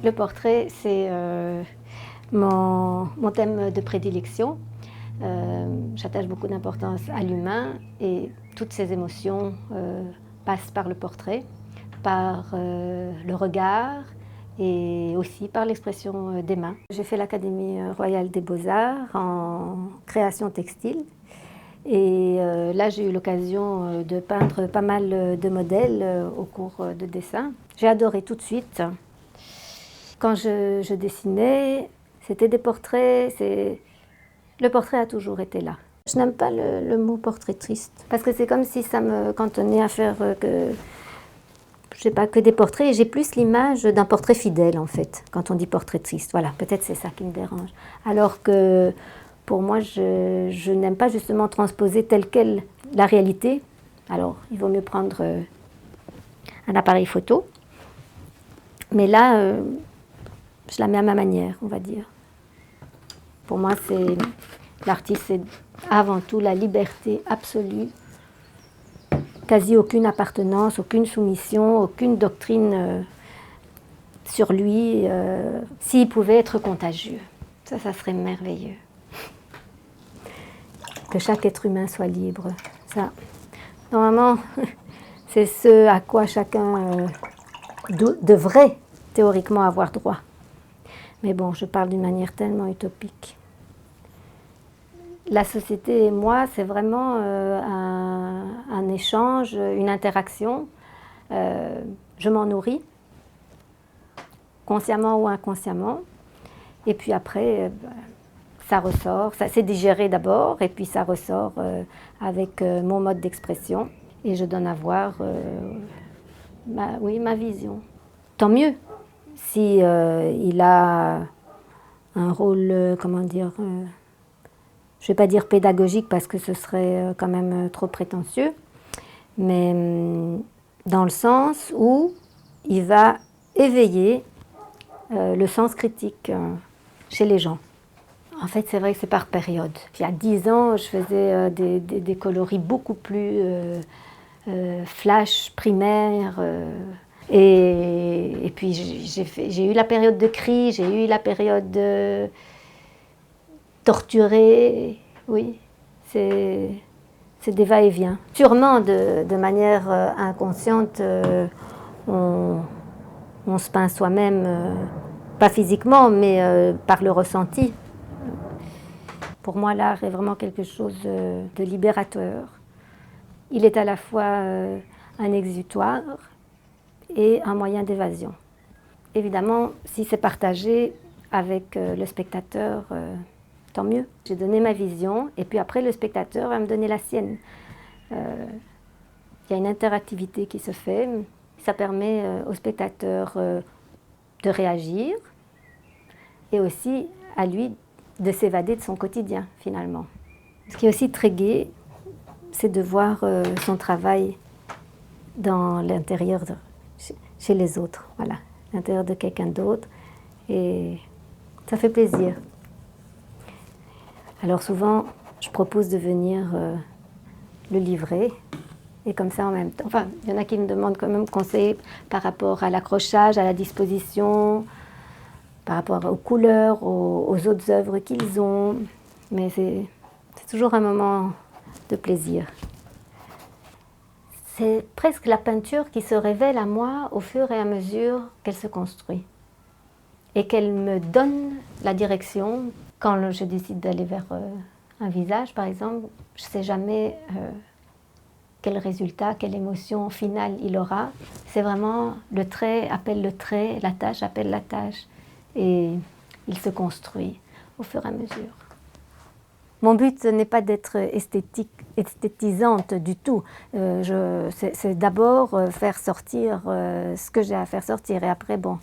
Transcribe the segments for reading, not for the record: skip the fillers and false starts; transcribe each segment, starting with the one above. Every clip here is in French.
Le portrait, c'est mon thème de prédilection. J'attache beaucoup d'importance à l'humain et toutes ces émotions passent par le portrait, par le regard et aussi par l'expression des mains. J'ai fait l'Académie royale des beaux-arts en création textile. Et là, j'ai eu l'occasion de peindre pas mal de modèles au cours de dessin. J'ai adoré tout de suite. Quand je dessinais, c'était des portraits, le portrait a toujours été là. Je n'aime pas le mot portrait triste, parce que c'est comme si ça me cantonnait à faire je sais pas, que des portraits. Et j'ai plus l'image d'un portrait fidèle, en fait, quand on dit portrait triste. Voilà, peut-être c'est ça qui me dérange. Alors que pour moi, je n'aime pas justement transposer telle quelle la réalité. Alors, il vaut mieux prendre un appareil photo. Mais là, je la mets à ma manière, on va dire. Pour moi, l'artiste, c'est avant tout la liberté absolue, quasi aucune appartenance, aucune soumission, aucune doctrine sur lui. S'il pouvait être contagieux, ça serait merveilleux. Que chaque être humain soit libre. Ça, normalement, c'est ce à quoi chacun devrait théoriquement avoir droit. Mais bon, je parle d'une manière tellement utopique. La société et moi, c'est vraiment un échange, une interaction. Je m'en nourris, consciemment ou inconsciemment. Et puis après, ça ressort. Ça c'est digéré d'abord, et puis ça ressort avec mon mode d'expression. Et je donne à voir ma vision. Tant mieux si il a un rôle, comment dire, je ne vais pas dire pédagogique parce que ce serait quand même trop prétentieux, mais dans le sens où il va éveiller le sens critique chez les gens. En fait, c'est vrai que c'est par période. Il y a 10 ans, je faisais des coloris beaucoup plus flash, primaires. Et puis j'ai eu la période de cri, j'ai eu la période torturée. Oui, c'est des va-et-vient. Sûrement, de manière inconsciente, on se peint soi-même, pas physiquement, mais par le ressenti. Pour moi, l'art est vraiment quelque chose de libérateur. Il est à la fois un exutoire et un moyen d'évasion. Évidemment, si c'est partagé avec le spectateur, tant mieux. J'ai donné ma vision et puis après le spectateur va me donner la sienne. Il y a une interactivité qui se fait. Ça permet au spectateur de réagir et aussi à lui de s'évader de son quotidien finalement. Ce qui est aussi très gai, c'est de voir son travail dans l'intérieur, chez les autres, voilà, l'intérieur de quelqu'un d'autre, et ça fait plaisir. Alors souvent, je propose de venir le livrer, et comme ça en même temps. Enfin, il y en a qui me demandent quand même conseil par rapport à l'accrochage, à la disposition, par rapport aux couleurs, aux autres œuvres qu'ils ont, mais c'est toujours un moment de plaisir. C'est presque la peinture qui se révèle à moi au fur et à mesure qu'elle se construit et qu'elle me donne la direction. Quand je décide d'aller vers un visage, par exemple, je ne sais jamais quel résultat, quelle émotion finale il aura. C'est vraiment le trait appelle le trait, la tâche appelle la tâche. Et il se construit au fur et à mesure. Mon but n'est pas d'être esthétisante du tout. C'est d'abord faire sortir ce que j'ai à faire sortir. Et après, bon,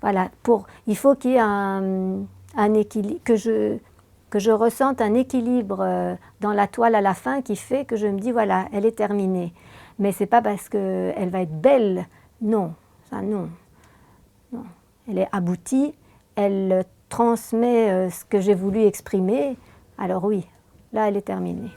voilà. Il faut qu'il y ait un équilibre, que je ressente un équilibre dans la toile à la fin qui fait que je me dis, voilà, elle est terminée. Mais ce n'est pas parce qu'elle va être belle. Non, ça non. Non. Elle est aboutie. Elle transmet ce que j'ai voulu exprimer, alors oui, là elle est terminée.